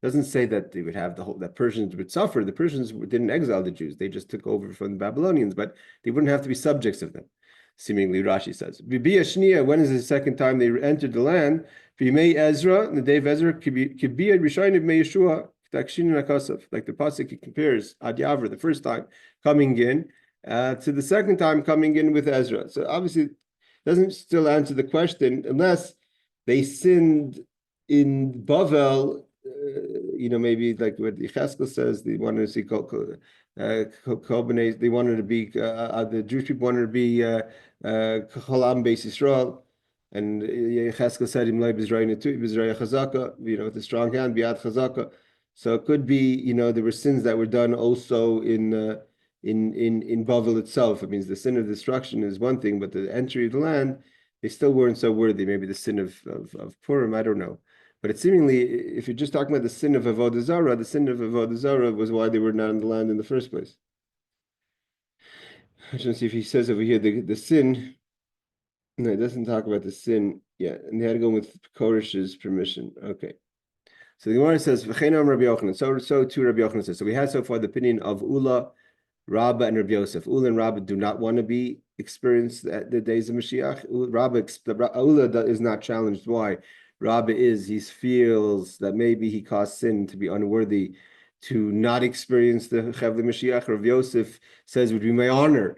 Doesn't say that they would have that Persians would suffer. The Persians didn't exile the Jews; they just took over from the Babylonians, but they wouldn't have to be subjects of them. Seemingly, Rashi says, when is the second time they entered the land? Ezra, the day of Ezra, like the pasuk compares Ad Yavra, the first time coming in, to the second time coming in with Ezra. So obviously, it doesn't still answer the question unless they sinned in Bavel maybe like what Yecheskel says, they wanted to see they wanted to be the Jewish people wanted to be Cholam Beis Yisrael, and Yecheskel said Im B'Zrayim Chazaka, with a strong hand, Biad Chazaka. So it could be, there were sins that were done also in Bavel itself. It means the sin of destruction is one thing, but the entry of the land, they still weren't so worthy. Maybe the sin of Purim, I don't know. But it's seemingly, if you're just talking about the sin of Avodah Zarah, the sin of Avodah Zarah was why they were not in the land in the first place. I should see if he says over here the sin. No, it doesn't talk about the sin. Yeah, and they had to go with Koresh's permission. Okay. So the Gemorah says, "V'cheinam Rabbi Yochanan." So too Rabbi Yochanan says. So we had so far the opinion of Ulah, Rabah, and Rabbi Yosef. Ulah and Rabah do not want to be experienced at the days of Moshiach. Ulah is not challenged. Why? Rabbi he feels that maybe he caused sin to be unworthy to not experience the Chevle Mashiach. Rav Yosef says it would be my honor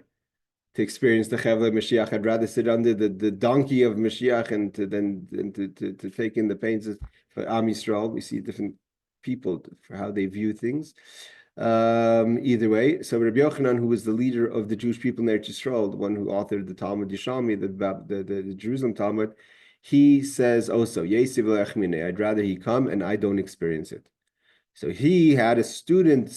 to experience the Chevle Mashiach. I'd rather sit under the donkey of Mashiach and to take in the pains for Am Yisrael. We see different people for how they view things. Either way, so Rabbi Yochanan, who was the leader of the Jewish people in Eretz Yisroel, the one who authored the Talmud Yishalmi, the Jerusalem Talmud, he says also, I'd rather he come and I don't experience it. So he had a student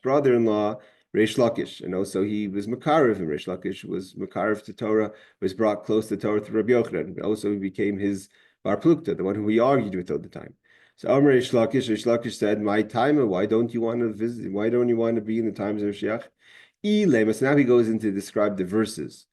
/ brother-in-law, Reish Lakish, and also he was Makarev, and Reish Lakish was Makarev to Torah, was brought close to Torah through Rabbi Yochanan. Also he became his Bar Plukta, the one who he argued with all the time. So Amar Reish Lakish said, my time, why don't you want to visit? Why don't you want to be in the times of Mashiach? So now he goes into describe the verses.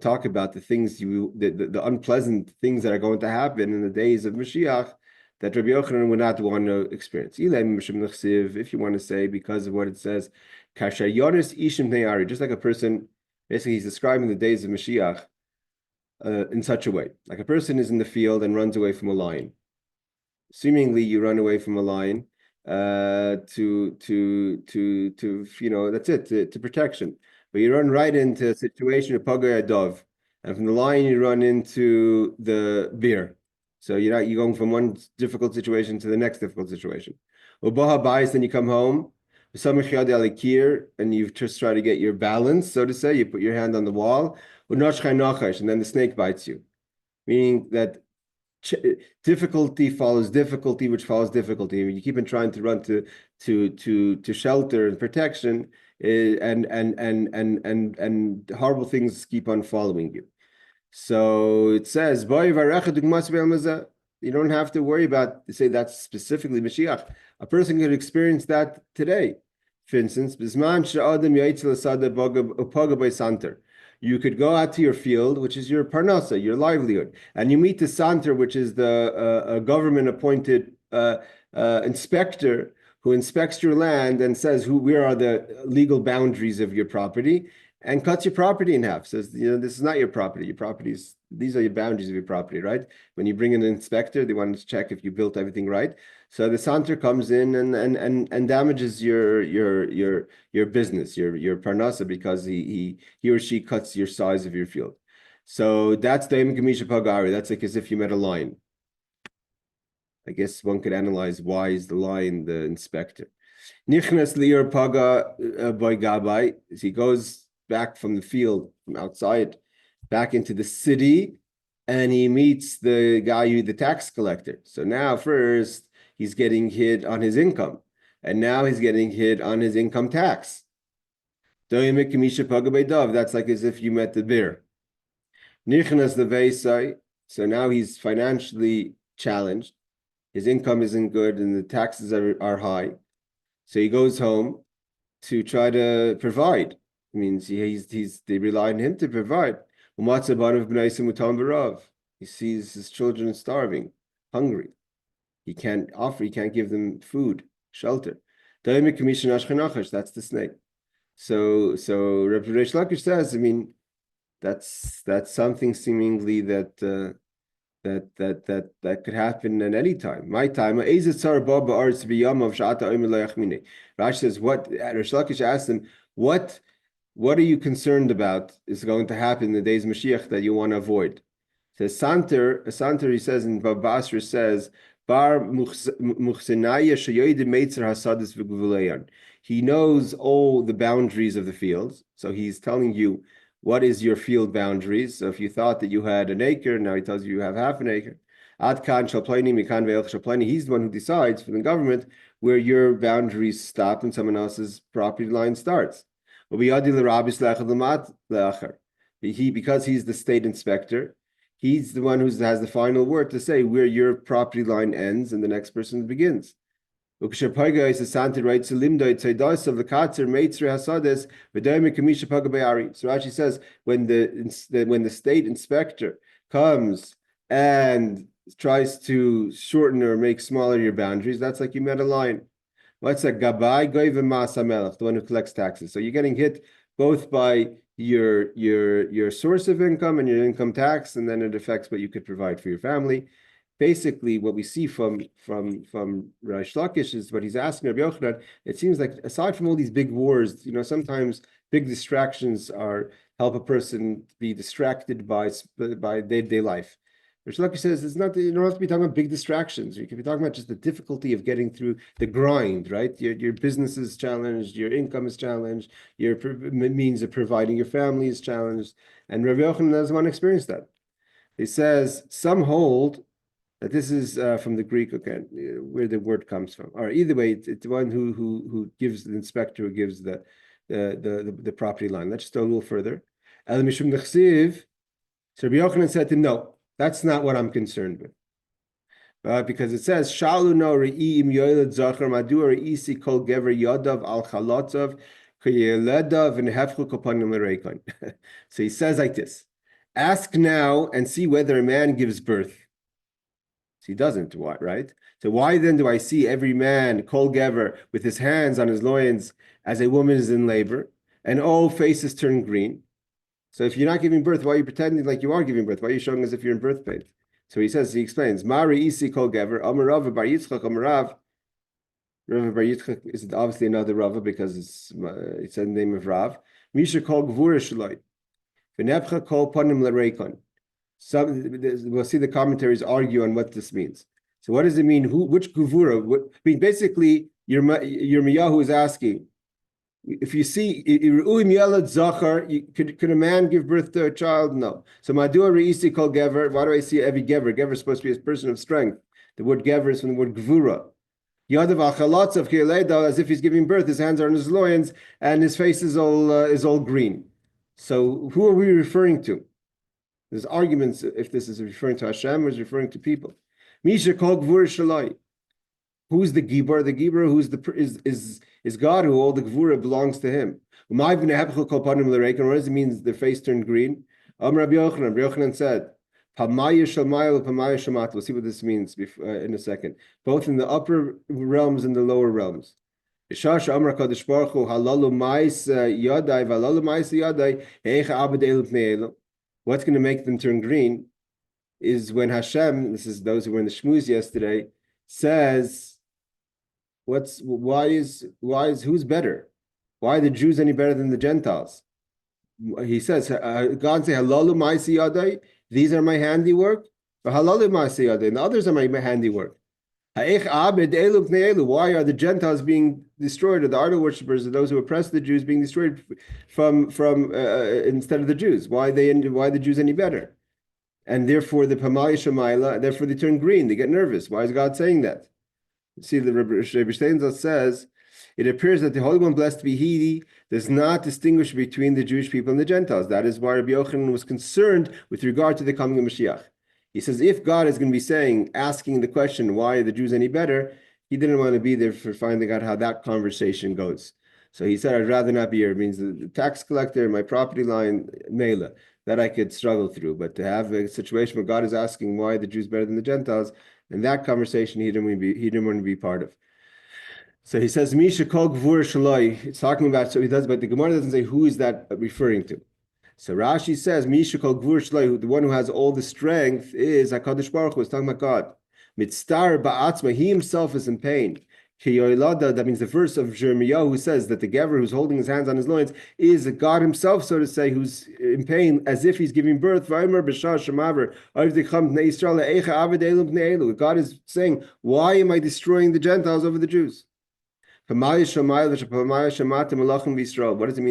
Talk about the things the unpleasant things that are going to happen in the days of Mashiach that Rabbi Yochanan would not want to experience. If you want to say, because of what it says, just like a person, basically he's describing the days of Mashiach in such a way. Like a person is in the field and runs away from a lion. Seemingly you run away from a lion to that's it, to protection. But you run right into a situation of Pagay Adov, and from the lion you run into the bear. So you're going from one difficult situation to the next difficult situation. Then you come home, and you just try to get your balance, so to say. You put your hand on the wall, and then the snake bites you, meaning that difficulty follows difficulty, which follows difficulty. You keep on trying to run to shelter and protection, and horrible things keep on following you. So it says, you don't have to worry about, say that's specifically Mashiach. A person could experience that today. For instance, you could go out to your field, which is your parnasa, your livelihood, and you meet the santer, which is the government-appointed inspector who inspects your land and says where are the legal boundaries of your property, and cuts your property in half. Says, this is not your property. Your properties, these are your boundaries of your property, right? When you bring in an inspector, they want to check if you built everything right. So the santer comes in and damages your business, your parnasa, because he or she cuts your size of your field. So that's the Gamisha Pagari. That's like as if you met a lion. I guess one could analyze why is the lion the inspector. Nichnas lior paga by gabai. He goes back from the field, from outside, back into the city, and he meets the guy, the tax collector. So now first he's getting hit on his income, and now he's getting hit on his income tax. That's like as if you met the bear. So now he's financially challenged. His income isn't good, and the taxes are high. So he goes home to try to provide. It means they rely on him to provide. He sees his children starving, hungry. He can't give them food, shelter. That's the snake. So Rabbi Reish Lakish says, that's something seemingly that could happen at any time. My time. Rashi says, what Reish Lakish asked him, what are you concerned about is going to happen in the days of Mashiach that you want to avoid? Says Santer, he says in Bab Basra says, Bar muchsenaya sheyoyde meitzer hasadis v'guvuleyan. He knows all the boundaries of the fields. So he's telling you what is your field boundaries. So if you thought that you had an acre, now he tells you you have half an acre. Ad kan shalplani mikan ve'elch shalplani. He's the one who decides for the government where your boundaries stop and someone else's property line starts. He, because he's the state inspector, he's the one who has the final word to say where your property line ends and the next person begins. So Rashi says when the state inspector comes and tries to shorten or make smaller your boundaries, that's like you met a line. What's a gabai goy v'mas hamelech, the one who collects taxes? So you're getting hit both by your source of income and your income tax, and then it affects what you could provide for your family. Basically, what we see from Reish Lakish is what he's asking Rabbi Yochanan. It seems like aside from all these big wars, sometimes big distractions help a person be distracted by day-to-day life. Reish Lakish says you don't have to be talking about big distractions. You can be talking about just the difficulty of getting through the grind, right? Your business is challenged, your income is challenged, your means of providing your family is challenged, and Rabbi Yochanan doesn't want to experience that. He says some hold that this is from the Greek, okay, where the word comes from. Or either way, it's the one who gives the inspector, who gives the property line. Let's just go a little further. So Rabbi Yochanan said to him, no, that's not what I'm concerned with. Because it says, Shalu no re'i im yoyled zachar madu re'isi kol gever yadav al chalotzav k'yeledav v'nehefchu kopanim l'reikon. So he says like this, ask now and see whether a man gives birth. He doesn't, right? So why then do I see every man, kol gever, with his hands on his loins as a woman is in labor, and all faces turn green? So if you're not giving birth, why are you pretending like you are giving birth? Why are you showing as if you're in birth pain? So he explains, Mari isi kol gever, Amar Rav bar Yitzchak, Amar Rav bar Yitzchak is obviously another Rav because it's the name of Rav. Misha kol gvura shaloi, v'nepcha kol panim l'reikon. We'll see the commentaries argue on what this means. So what does it mean? Which gevura? Basically, your Miyahu is asking, if you see, could a man give birth to a child? No. So madua reisi kol gever. Why do I see every gever? Gever is supposed to be a person of strength. The word gever is from the word gvura. Yadav achalotzav ki'eleda, as if he's giving birth. His hands are on his loins and his face is all green. So who are we referring to? There's arguments if this is referring to Hashem or is referring to people. Misha kol gvura shalai. Who's the Gibor? The Gibor is God, who all the Gvura belongs to him. What does it mean their face turned green? Rabbi Yochanan said, we'll see what this means in a second. Both in the upper realms and the lower realms. What's going to make them turn green is when Hashem, this is those who were in the Shmuz yesterday, says, who's better? Why are the Jews any better than the Gentiles? He says, God say, Halalu ma'asi yadai, these are my handiwork, but Halalu ma'asi yadai, and the others are my handiwork. Why are the Gentiles being destroyed, or the idol worshippers, or those who oppress the Jews being destroyed from instead of the Jews? Why the Jews any better? And therefore the Pamali Shemaila, therefore they turn green, they get nervous. Why is God saying that? See, the Rabbi Steinzal says, it appears that the Holy One, blessed be He, does not distinguish between the Jewish people and the Gentiles. That is why Rabbi Yochanan was concerned with regard to the coming of Moshiach. He says, if God is going to be asking the question, why are the Jews any better? He didn't want to be there for finding out how that conversation goes. So he said, I'd rather not be here. It means the tax collector, my property line, Mela, that I could struggle through. But to have a situation where God is asking why are the Jews better than the Gentiles, and that conversation he didn't want to be part of. So he says, Misha kol gvur shaloi. It's talking about, so he does, but the Gemorah doesn't say who is that referring to. So Rashi says, Misha kol gvur shaloi, the one who has all the strength is HaKadosh Baruch Hu. It's talking about God. Mitztar ba'atzma, he himself is in pain. That means the verse of Jeremiah who says that the Gever who's holding his hands on his loins is God himself, so to say, who's in pain as if he's giving birth. God is saying, why am I destroying the Gentiles over the Jews? What does it mean,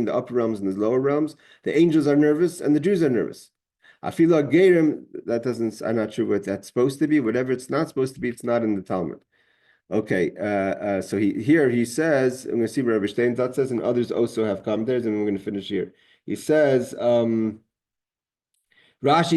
the upper realms and the lower realms? The angels are nervous and the Jews are nervous. That doesn't, I'm not sure what that's supposed to be. Whatever it's not supposed to be, it's not in the Talmud. Okay, so he says, I'm going to see what Rabbi Steinzat says, and others also have commentaries, and we're going to finish here. He says, Rashi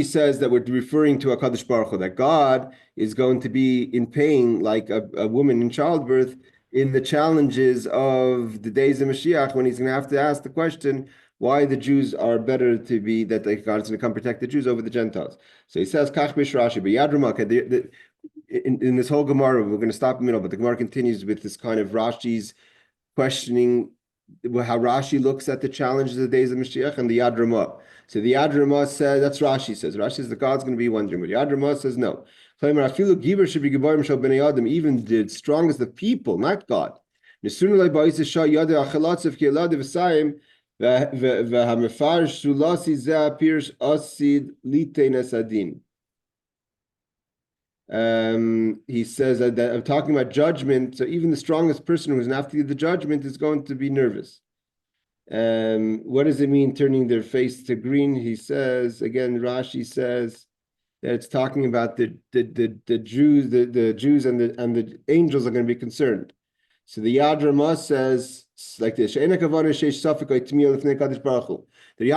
says that we're referring to HaKadosh Baruch Hu, that God is going to be in pain like a woman in childbirth in the challenges of the days of Mashiach, when he's going to have to ask the question why the Jews are better to be, that God is going to come protect the Jews over the Gentiles. So he says, Kach Bish Rashi, but Yadramaka, in this whole Gemorah, we're going to stop in the middle, but the Gemorah continues with this kind of Rashi's questioning how Rashi looks at the challenges of the days of Mashiach and the Yad Ramah. So the Yad Ramah says, that's Rashi says. Rashi says the God's going to be wondering, but Yad Ramah says no. Even the strongest of people, not God. He says that I'm talking about judgment, so even the strongest person who's after the judgment is going to be nervous. What does it mean turning their face to green? He says again, Rashi says that it's talking about the Jews, the Jews and the angels are going to be concerned. So the Yad Ramah says like this: the Yad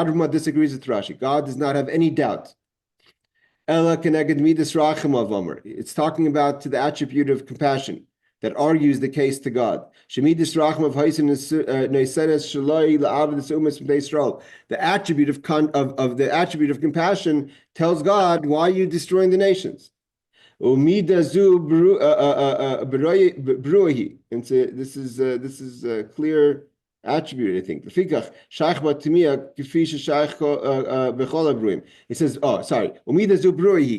Ramah disagrees with Rashi. God does not have any doubt. It's talking about to the attribute of compassion that argues the case to God. The attribute of the attribute of compassion tells God, why are you destroying the nations? And so this is a clear attribute, I think. He says,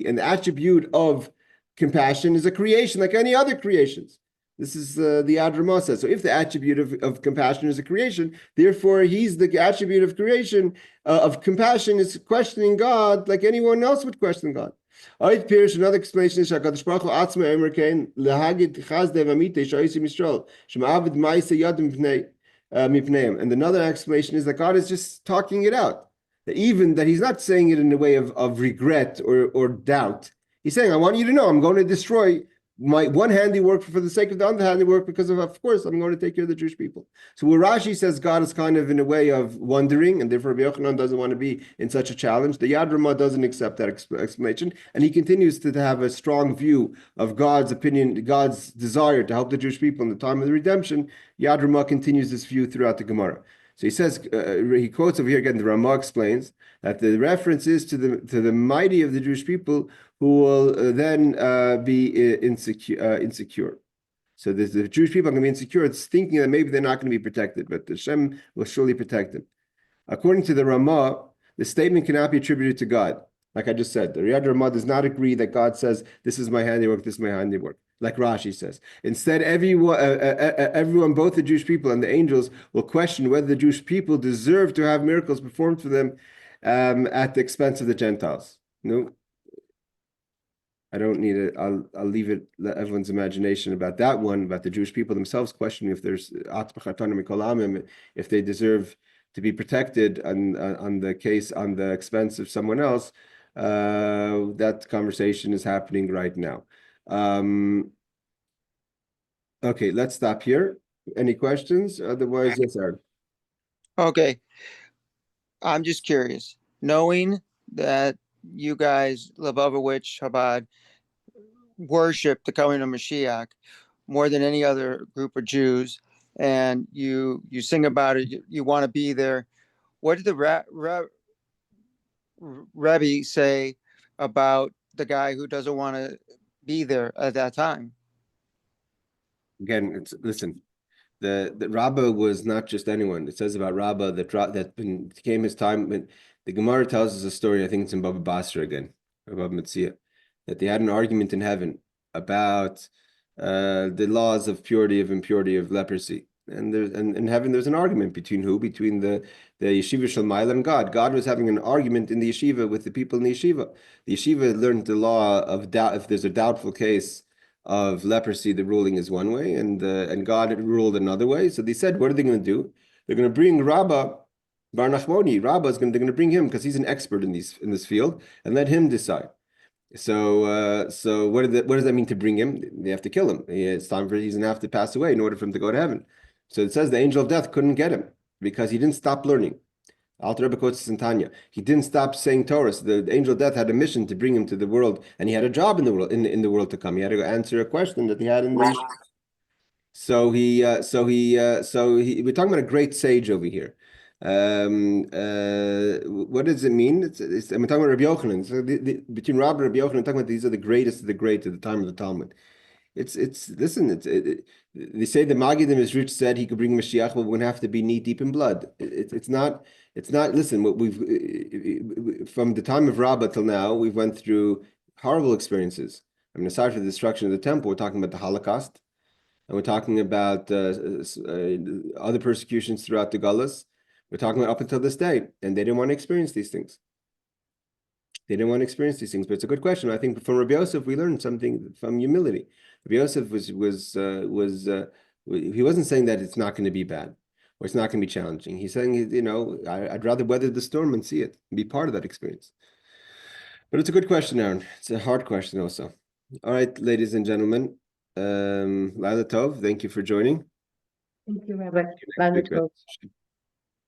and the attribute of compassion is a creation like any other creations. This is the Yad Ramah says. So if the attribute of compassion is a creation, therefore he's the attribute of creation, of compassion is questioning God like anyone else would question God. Another explanation is and another explanation is that God is just talking it out. That even that he's not saying it in a way of regret or doubt. He's saying, I want you to know I'm going to destroy my one handiwork for the sake of the other handiwork, because of course, I'm going to take care of the Jewish people. So where Rashi says God is kind of in a way of wondering, and therefore Rabbi Yochanan doesn't want to be in such a challenge, the Yad Ramah doesn't accept that explanation, and he continues to have a strong view of God's opinion, God's desire to help the Jewish people in the time of the redemption. Yad Ramah continues this view throughout the Gemorah. So he says, he quotes over here again, the Ramah explains that the reference is to the mighty of the Jewish people who will then be insecure. So the Jewish people are going to be insecure. It's thinking that maybe they're not going to be protected, but Hashem will surely protect them. According to the Ramah, the statement cannot be attributed to God. Like I just said, the Yad Ramah does not agree that God says, this is my handiwork, this is my handiwork, like Rashi says. Instead, everyone, both the Jewish people and the angels, will question whether the Jewish people deserve to have miracles performed for them at the expense of the Gentiles. No, I don't need it. I'll leave it, let everyone's imagination about that one, about the Jewish people themselves questioning if there's if they deserve to be protected on the expense of someone else. That conversation is happening right now. Okay, let's stop here. Any questions? Otherwise, yes, Aaron. Okay. I'm just curious, knowing that you guys, Lubavitch, Chabad, worship the coming of Moshiach more than any other group of Jews, and you sing about it, you want to be there. What did the Rebbe say about the guy who doesn't want to be there at that time? Again, listen, the Rabah was not just anyone. It says about Rabah that came his time. The Gemara tells us a story, I think it's in Baba Basra again, Baba Metzia, that they had an argument in heaven about the laws of purity of impurity of leprosy. And there's in heaven there's an argument between who? Between the yeshiva shel Ma'ala and God. God was having an argument in the yeshiva with the people in the yeshiva. The yeshiva learned the law of doubt. If there's a doubtful case of leprosy, the ruling is one way, and God ruled another way. So they said, what are they going to do? They're going to bring Rabah Bar Nachmoni. They're going to bring him because he's an expert in this field, and let him decide. So what does that mean to bring him? They have to kill him. It's time for he's going to have to pass away in order for him to go to heaven. So it says the angel of death couldn't get him because he didn't stop learning. Alter Rebbe quotes in Tanya. He didn't stop saying Torah. So the angel of death had a mission to bring him to the world, and he had a job in the world in the world to come. He had to go answer a question that he had in the. So we're talking about a great sage over here. What does it mean? I'm talking about Rabbi Yochanan. So between Rabah and Rabbi Yochanan, I'm talking about these are the greatest of the great at the time of the Talmud. They say the Magidim is rich said he could bring Moshiach, but we're going to have to be knee deep in blood. It's not. Listen, what we've from the time of Rabbah till now, we've went through horrible experiences. I mean, aside from the destruction of the temple, we're talking about the Holocaust, and we're talking about other persecutions throughout the Gullahs. We're talking about up until this day, and they didn't want to experience these things. But it's a good question. I think from Rabbi Yosef we learned something from humility. Rabbi Yosef he wasn't saying that it's not going to be bad or it's not going to be challenging. He's saying, I'd rather weather the storm and see it and be part of that experience. But it's a good question, Aaron. It's a hard question also. All right, ladies and gentlemen, Laila Tov, thank you for joining. Thank you, Rabbi. Laila Tov.